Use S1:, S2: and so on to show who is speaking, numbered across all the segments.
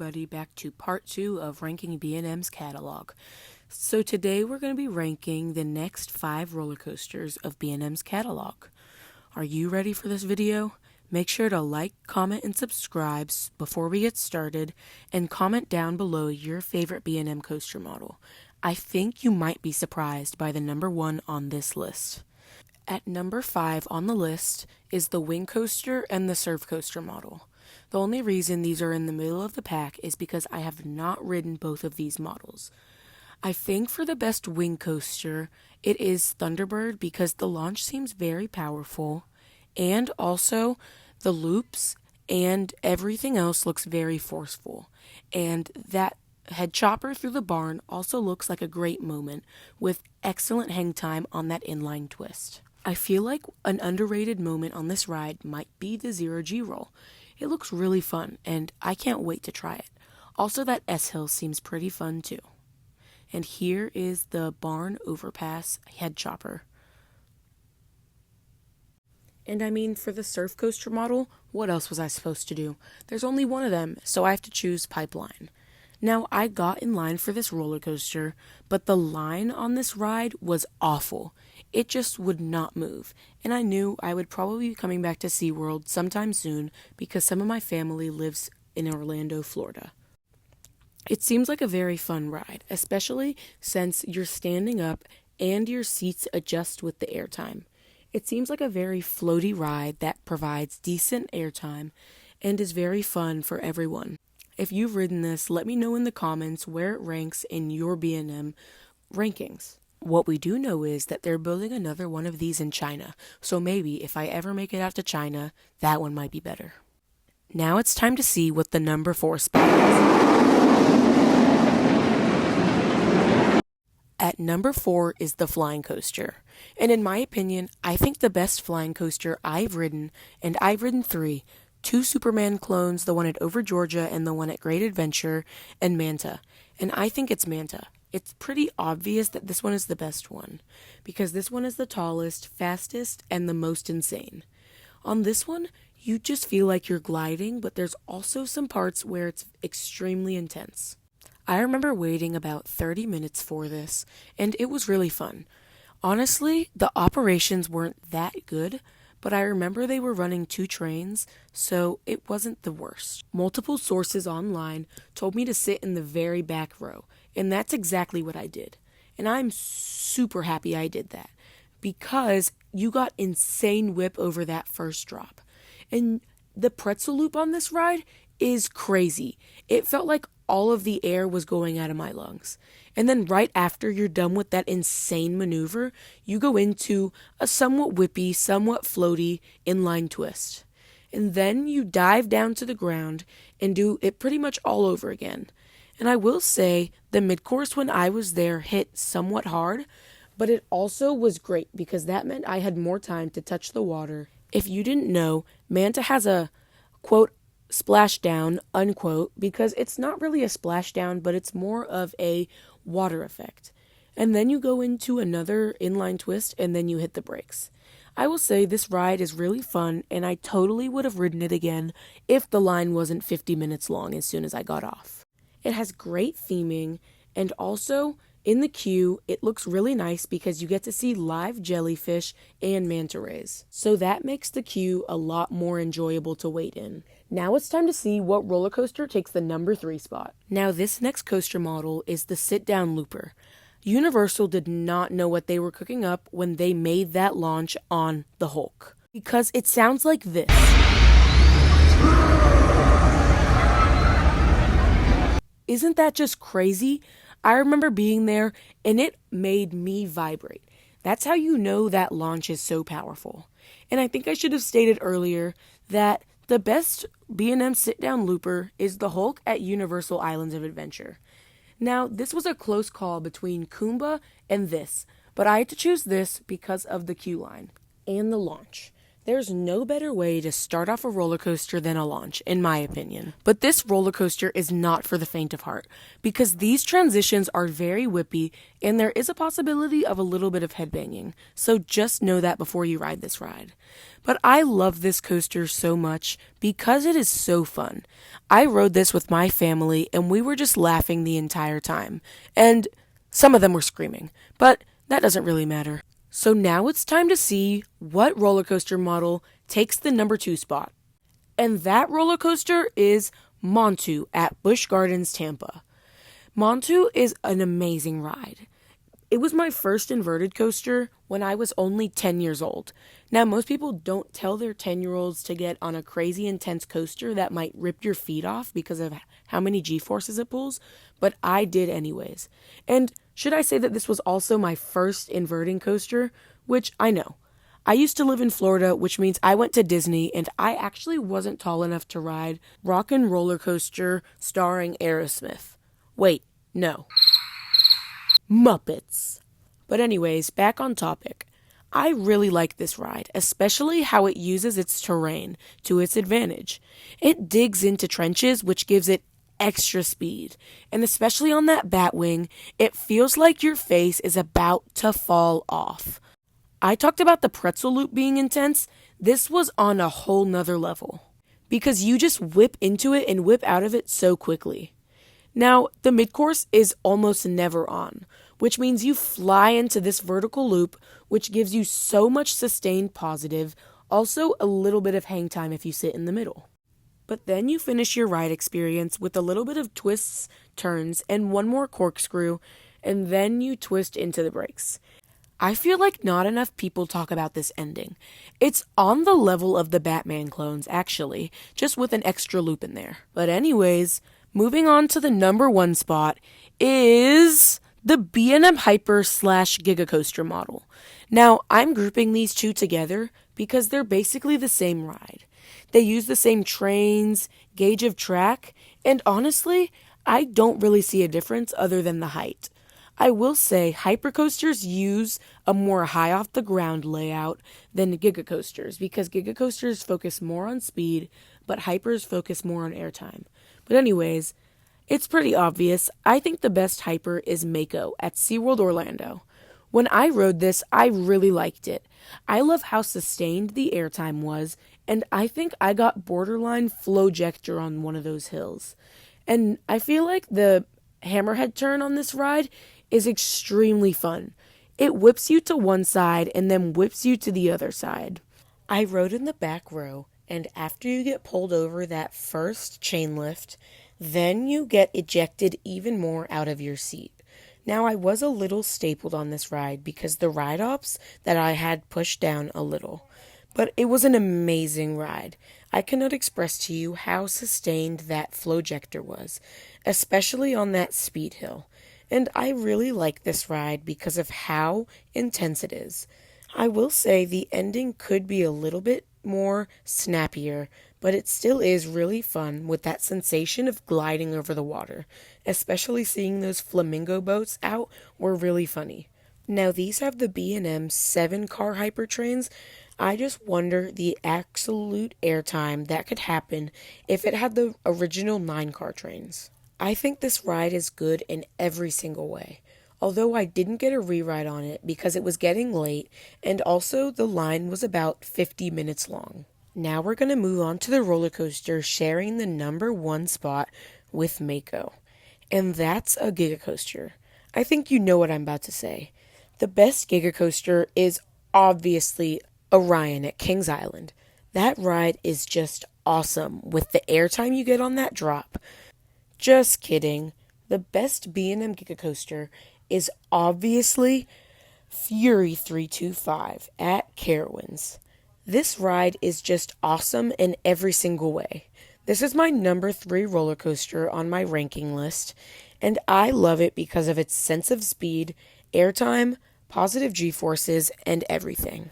S1: everybody back to part 2 of ranking B&M's catalog. So today we're going to be ranking the next 5 roller coasters of B&M's catalog. Are you ready for this video? Make sure to like, comment, and subscribe before we get started, and comment down below your favorite B&M coaster model. I think you might be surprised by the number 1 on this list. At number 5 on the list is the Wing Coaster and the Surf Coaster model. The only reason these are in the middle of the pack is because I have not ridden both of these models. I think for the best wing coaster, it is Thunderbird because the launch seems very powerful, and also the loops and everything else looks very forceful. And that head chopper through the barn also looks like a great moment with excellent hang time on that inline twist. I feel like an underrated moment on this ride might be the Zero G roll. It looks really fun, and I can't wait to try it. Also, that S-Hill seems pretty fun too. And here is the barn overpass head chopper. And I mean, for the surf coaster model, what else was I supposed to do? There's only one of them, so I have to choose Pipeline. Now, I got in line for this roller coaster, but the line on this ride was awful. It just would not move, and I knew I would probably be coming back to SeaWorld sometime soon because some of my family lives in Orlando, Florida. It seems like a very fun ride, especially since you're standing up and your seats adjust with the airtime. It seems like a very floaty ride that provides decent airtime and is very fun for everyone. If you've ridden this, let me know in the comments where it ranks in your B&M rankings. What we do know is that they're building another one of these in China, so maybe if I ever make it out to China, that one might be better. Now it's time to see what the number 4 spot is. At number 4 is the Flying Coaster, and in my opinion, I think the best flying coaster I've ridden, and I've ridden 3, 2 Superman clones, the one at Over Georgia and the one at Great Adventure, and Manta. And I think it's Manta. It's pretty obvious that this one is the best one, because this one is the tallest, fastest, and the most insane. On this one, you just feel like you're gliding, but there's also some parts where it's extremely intense. I remember waiting about 30 minutes for this, and it was really fun. Honestly, the operations weren't that good, but I remember they were running 2 trains, so it wasn't the worst. Multiple sources online told me to sit in the very back row, and that's exactly what I did. And I'm super happy I did that, because you got insane whip over that first drop. And the pretzel loop on this ride is crazy. It felt like all of the air was going out of my lungs. And then right after you're done with that insane maneuver, you go into a somewhat whippy, somewhat floaty inline twist. And then you dive down to the ground and do it pretty much all over again. And I will say the mid-course when I was there hit somewhat hard, but it also was great because that meant I had more time to touch the water. If you didn't know, Manta has a, quote, splashdown, unquote, because it's not really a splashdown, but it's more of a water effect. And then you go into another inline twist and then you hit the brakes. I will say this ride is really fun, and I totally would have ridden it again if the line wasn't 50 minutes long as soon as I got off. It has great theming, and also in the queue, it looks really nice because you get to see live jellyfish and manta rays. So that makes the queue a lot more enjoyable to wait in. Now it's time to see what roller coaster takes the number 3 spot. Now this next coaster model is the sit-down looper. Universal did not know what they were cooking up when they made that launch on the Hulk, because it sounds like this. Isn't that just crazy? I remember being there, and it made me vibrate. That's how you know that launch is so powerful. And I think I should have stated earlier that the best B&M sit-down looper is the Hulk at Universal Islands of Adventure. Now, this was a close call between Kumba and this, but I had to choose this because of the queue line and the launch. There's no better way to start off a roller coaster than a launch, in my opinion. But this roller coaster is not for the faint of heart, because these transitions are very whippy and there is a possibility of a little bit of headbanging, so just know that before you ride this ride. But I love this coaster so much because it is so fun. I rode this with my family and we were just laughing the entire time, and some of them were screaming, but that doesn't really matter. So now it's time to see what roller coaster model takes the number 2 spot. And that roller coaster is Montu at Busch Gardens, Tampa. Montu is an amazing ride. It was my first inverted coaster when I was only 10 years old. Now, most people don't tell their 10-year-olds to get on a crazy intense coaster that might rip your feet off because of how many G-forces it pulls, but I did anyways. And should I say that this was also my first inverting coaster, which I know. I used to live in Florida, which means I went to Disney, and I actually wasn't tall enough to ride Rock and Roller Coaster starring Aerosmith. Wait, no. Muppets. But anyways, back on topic. I really like this ride, especially how it uses its terrain to its advantage. It digs into trenches, which gives it extra speed, and especially on that Batwing, it feels like your face is about to fall off. I talked about the pretzel loop being intense. This was on a whole nother level, because you just whip into it and whip out of it so quickly. Now, the mid-course is almost never on, which means you fly into this vertical loop, which gives you so much sustained positive, also a little bit of hang time if you sit in the middle. But then you finish your ride experience with a little bit of twists, turns, and one more corkscrew, and then you twist into the brakes. I feel like not enough people talk about this ending. It's on the level of the Batman clones, actually, just with an extra loop in there. But anyways, moving on to the number 1 spot is the B&M Hyper / Giga Coaster model. Now, I'm grouping these two together because they're basically the same ride. They use the same trains, gauge of track, and honestly, I don't really see a difference other than the height. I will say hypercoasters use a more high off the ground layout than Giga Coasters because Giga Coasters focus more on speed, but hypers focus more on airtime. But anyways, it's pretty obvious. I think the best hyper is Mako at SeaWorld Orlando. When I rode this, I really liked it. I love how sustained the airtime was, and I think I got borderline flowjector on one of those hills. And I feel like the hammerhead turn on this ride is extremely fun. It whips you to one side and then whips you to the other side. I rode in the back row, and after you get pulled over that first chain lift, then you get ejected even more out of your seat. Now, I was a little stapled on this ride because the ride ops that I had pushed down a little. But it was an amazing ride. I cannot express to you how sustained that flowjector was, especially on that speed hill. And I really like this ride because of how intense it is. I will say the ending could be a little bit more snappier, but it still is really fun with that sensation of gliding over the water. Especially seeing those flamingo boats out were really funny. Now these have the B&M 7-car hyper trains. I just wonder the absolute airtime that could happen if it had the original 9-car trains. I think this ride is good in every single way. Although I didn't get a reride on it because it was getting late and also the line was about 50 minutes long. Now we're going to move on to the roller coaster sharing the number 1 spot with Mako. And that's a Giga Coaster. I think you know what I'm about to say. The best Giga Coaster is obviously Orion at Kings Island. That ride is just awesome with the airtime you get on that drop. Just kidding. The best B&M Giga Coaster is obviously Fury 325 at Carowinds. This ride is just awesome in every single way. This is my number 3 roller coaster on my ranking list, and I love it because of its sense of speed, airtime, positive G-forces, and everything.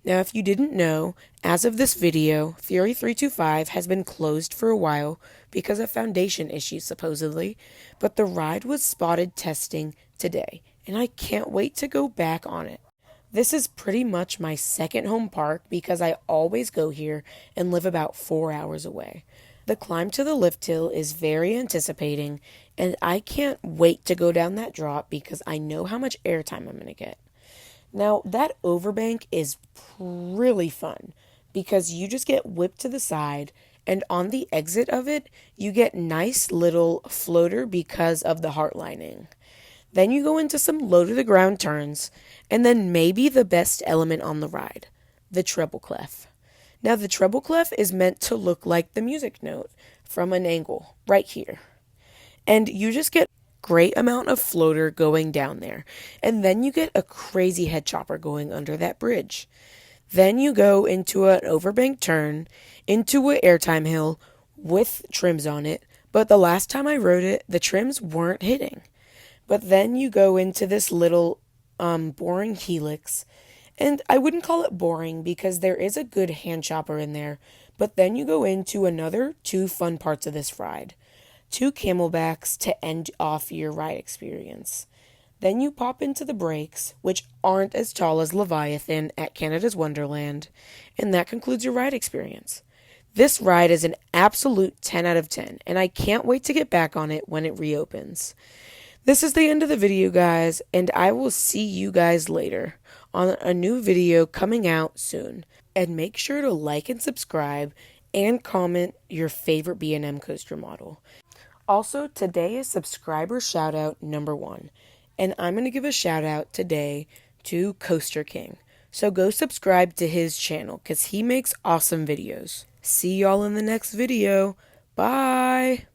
S1: Now, if you didn't know, as of this video, Fury 325 has been closed for a while because of foundation issues, supposedly, but the ride was spotted testing today, and I can't wait to go back on it. This is pretty much my second home park because I always go here and live about 4 hours away. The climb to the lift hill is very anticipating, and I can't wait to go down that drop because I know how much airtime I'm going to get. Now, that overbank is really fun because you just get whipped to the side, and on the exit of it, you get nice little floater because of the heart lining. Then you go into some low to the ground turns, and then maybe the best element on the ride, the treble clef. Now, the treble clef is meant to look like the music note from an angle right here. And you just get great amount of floater going down there. And then you get a crazy head chopper going under that bridge. Then you go into an overbank turn, into an airtime hill with trims on it. But the last time I rode it, the trims weren't hitting. But then you go into this little boring helix. And I wouldn't call it boring because there is a good hand chopper in there. But then you go into another two fun parts of this ride. Two camelbacks to end off your ride experience. Then you pop into the brakes, which aren't as tall as Leviathan at Canada's Wonderland, and that concludes your ride experience. This ride is an absolute 10 out of 10, and I can't wait to get back on it when it reopens. This is the end of the video, guys, and I will see you guys later on a new video coming out soon. And make sure to like and subscribe and comment your favorite B&M coaster model. Also, today is subscriber shoutout number 1, and I'm going to give a shout out today to Coaster King. So go subscribe to his channel because he makes awesome videos. See y'all in the next video. Bye!